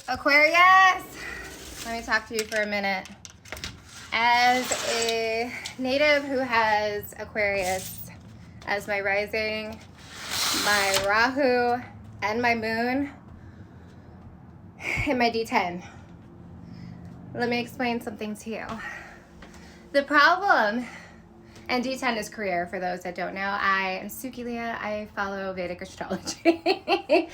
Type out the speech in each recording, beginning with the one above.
Aquarius, let me talk to you for a minute. As a native who has Aquarius as my rising, my Rahu, and my Moon, and my D10, let me explain something to you. The problem, and D10 is career for those that don't know. I am Suki-Liyah. I follow Vedic astrology.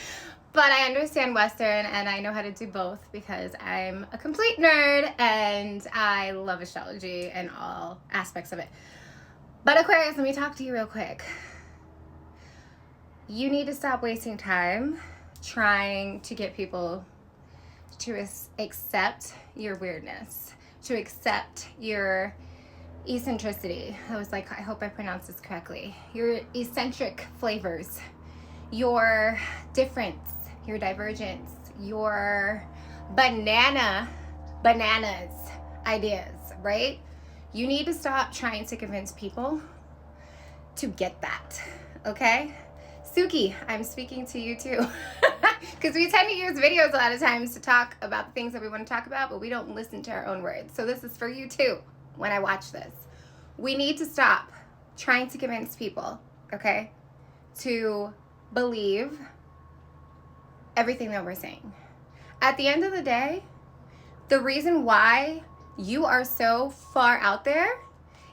But I understand Western and I know how to do both because I'm a complete nerd and I love astrology and all aspects of it. But Aquarius, let me talk to you real quick. You need to stop wasting time trying to get people to accept your weirdness, to accept your eccentricity. I was like, I hope I pronounced this correctly. Your eccentric flavors, your difference, your divergence, your bananas ideas, right? You need to stop trying to convince people to get that, okay? Suki, I'm speaking to you too. Because we tend to use videos a lot of times to talk about the things that we want to talk about, but we don't listen to our own words. So this is for you too when I watch this. We need to stop trying to convince people, okay, to believe everything that we're saying. At the end of the day, the reason why you are so far out there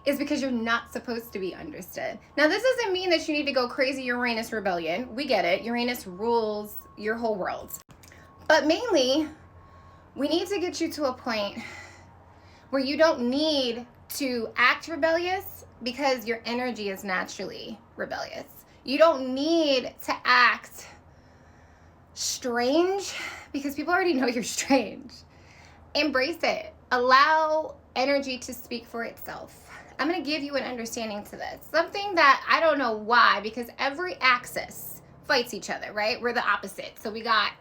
is because you're not supposed to be understood. Now, this doesn't mean that you need to go crazy Uranus rebellion. We get it. Uranus rules your whole world. But mainly, we need to get you to a point where you don't need to act rebellious because your energy is naturally rebellious. You don't need to act strange because people already know you're strange. Embrace it. Allow energy to speak for itself. I'm going to give you an understanding to this. Something that I don't know why, because every axis fights each other, right? We're the opposite. So we got,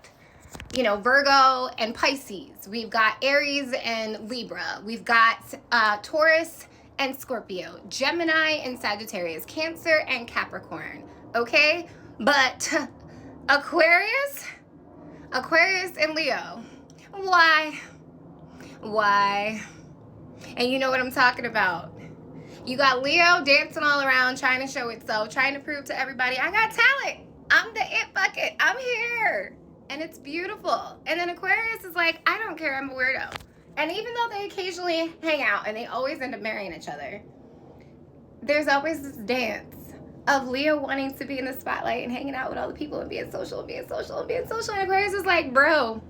Virgo and Pisces. We've got Aries and Libra. We've got Taurus and Scorpio, Gemini and Sagittarius, Cancer and Capricorn. Okay? But Aquarius and Leo. Why? And you know what I'm talking about. You got Leo dancing all around, trying to show itself, trying to prove to everybody, I got talent. I'm the it bucket. I'm here. And it's beautiful. And then Aquarius is like, I don't care. I'm a weirdo. And even though they occasionally hang out and they always end up marrying each other, there's always this dance of Leo wanting to be in the spotlight and hanging out with all the people and being social. And Aquarius is like, bro,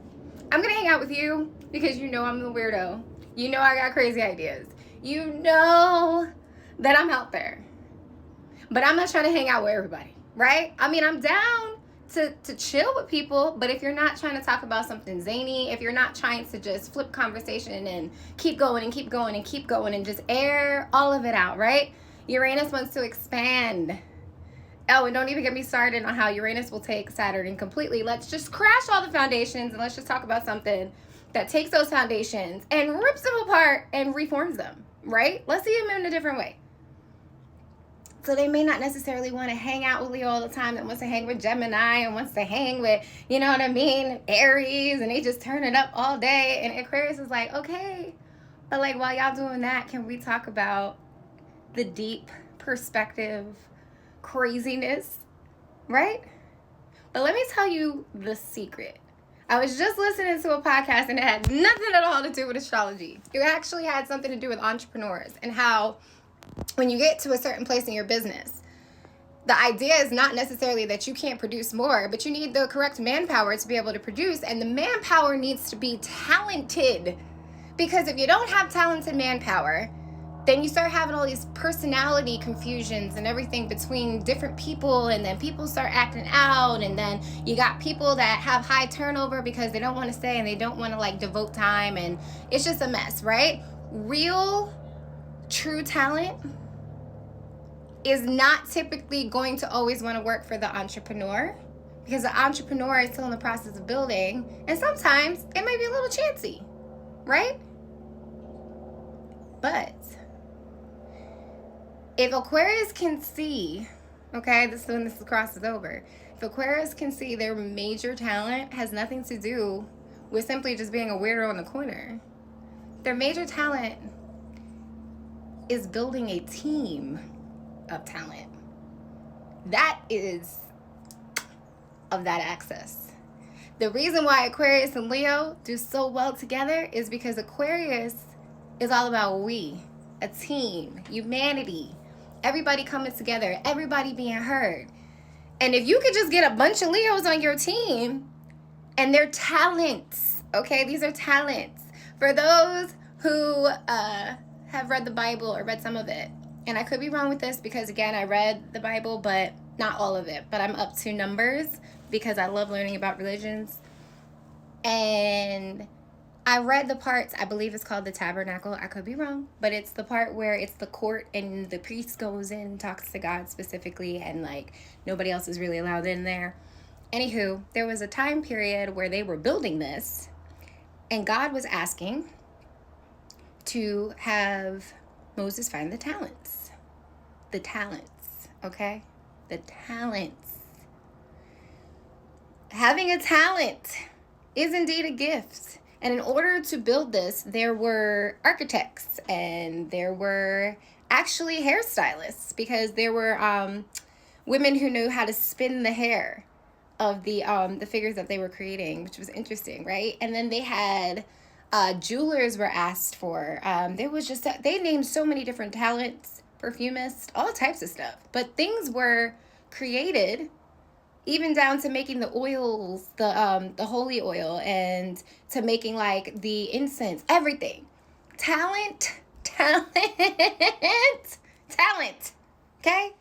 I'm going to hang out with you because you know I'm the weirdo. You know I got crazy ideas. You know that I'm out there. But I'm not trying to hang out with everybody, right? I mean, I'm down to chill with people, but if you're not trying to talk about something zany, if you're not trying to just flip conversation and keep going and just air all of it out, right? Uranus wants to expand. Oh, and don't even get me started on how Uranus will take Saturn and completely, let's just crash all the foundations and let's just talk about something that takes those foundations and rips them apart and reforms them, right? Let's see them in a different way. So they may not necessarily want to hang out with Leo all the time, that wants to hang with Gemini and wants to hang with, Aries, and they just turn it up all day. And Aquarius is like, okay, but like while y'all doing that, can we talk about the deep perspective craziness, right? But let me tell you the secret. I was just listening to a podcast and it had nothing at all to do with astrology. It actually had something to do with entrepreneurs and how when you get to a certain place in your business, the idea is not necessarily that you can't produce more, but you need the correct manpower to be able to produce, and the manpower needs to be talented. Because if you don't have talented manpower, then you start having all these personality confusions and everything between different people, and then people start acting out, and then you got people that have high turnover because they don't want to stay and they don't want to devote time, and it's just a mess, right? Real, true talent is not typically going to always want to work for the entrepreneur, because the entrepreneur is still in the process of building, and sometimes it might be a little chancy, right? But if Aquarius can see, okay, this is when this crosses over, if Aquarius can see their major talent has nothing to do with simply just being a weirdo in the corner. Their major talent is building a team of talent. That is of that axis. The reason why Aquarius and Leo do so well together is because Aquarius is all about we, a team, humanity, everybody coming together, everybody being heard. And if you could just get a bunch of Leos on your team, and their talents, okay? These are talents. For those who have read the Bible or read some of it, and I could be wrong with this because, again, I read the Bible, but not all of it. But I'm up to Numbers because I love learning about religions. And I read the parts, I believe it's called the tabernacle. I could be wrong, but it's the part where it's the court and the priest goes in and talks to God specifically, and like nobody else is really allowed in there. Anywho, there was a time period where they were building this, and God was asking to have Moses find the talents. The talents, okay? The talents. Having a talent is indeed a gift. And in order to build this, there were architects and there were actually hairstylists, because there were women who knew how to spin the hair of the figures that they were creating, which was interesting, right? And then they had jewelers were asked for. There was just, they named so many different talents, perfumists, all types of stuff. But things were created, even down to making the oils, the holy oil, and to making like the incense, everything. Talent, okay?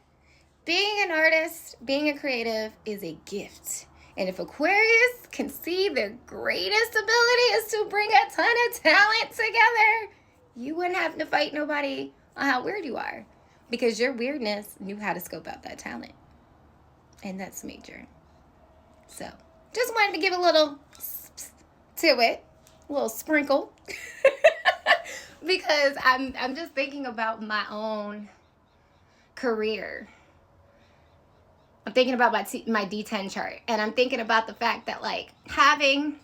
Being an artist, being a creative is a gift. And if Aquarius can see their greatest ability is to bring a ton of talent together, you wouldn't have to fight nobody on how weird you are, because your weirdness knew how to scope out that talent. And that's major. So, just wanted to give a little to it, a little sprinkle, because I'm just thinking about my own career. I'm thinking about my D10 chart, and I'm thinking about the fact that like having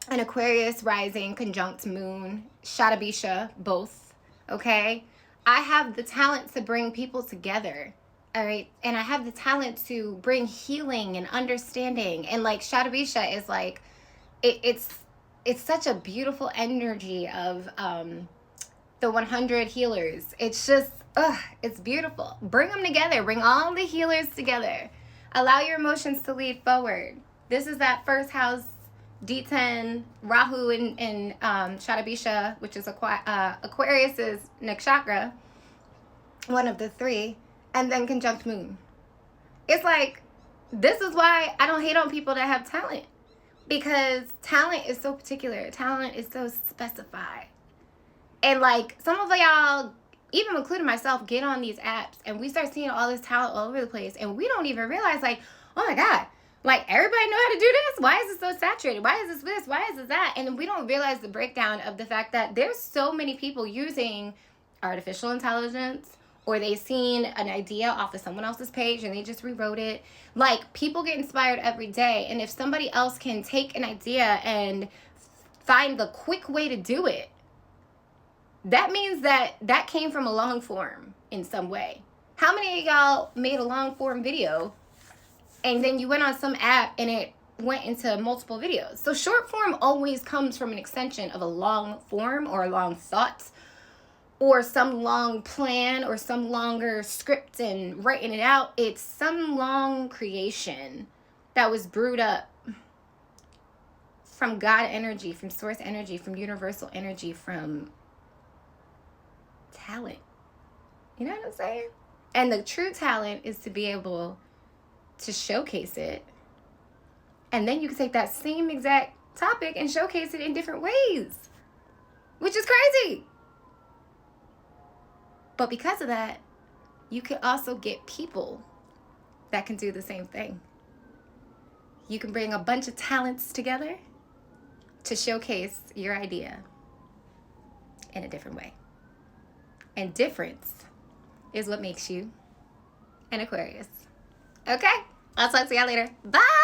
an Aquarius rising conjunct moon, Shatibisha, both, okay? I have the talent to bring people together. All right. And I have the talent to bring healing and understanding. And like Shatibisha is like, it's such a beautiful energy of the 100 healers. It's just, it's beautiful. Bring them together. Bring all the healers together. Allow your emotions to lead forward. This is that first house, D10, Rahu and Shatibisha, which is Aquarius's nakshatra, one of the three. And then conjunct moon. It's like, this is why I don't hate on people that have talent. Because talent is so particular. Talent is so specified. And like, some of y'all, even including myself, get on these apps and we start seeing all this talent all over the place. And we don't even realize, like, oh my God, like everybody know how to do this? Why is it so saturated? Why is this? Why is this that? And we don't realize the breakdown of the fact that there's so many people using artificial intelligence, or they've seen an idea off of someone else's page and they just rewrote it. Like, people get inspired every day. And if somebody else can take an idea and find the quick way to do it, that means that that came from a long form in some way. How many of y'all made a long form video and then you went on some app and it went into multiple videos? So short form always comes from an extension of a long form or a long thought, or some long plan, or some longer script and writing it out. It's some long creation that was brewed up from God energy, from source energy, from universal energy, from talent. You know what I'm saying? And the true talent is to be able to showcase it. And then you can take that same exact topic and showcase it in different ways, which is crazy. But because of that, you can also get people that can do the same thing. You can bring a bunch of talents together to showcase your idea in a different way. And difference is what makes you an Aquarius. Okay? I'll talk to y'all later. Bye!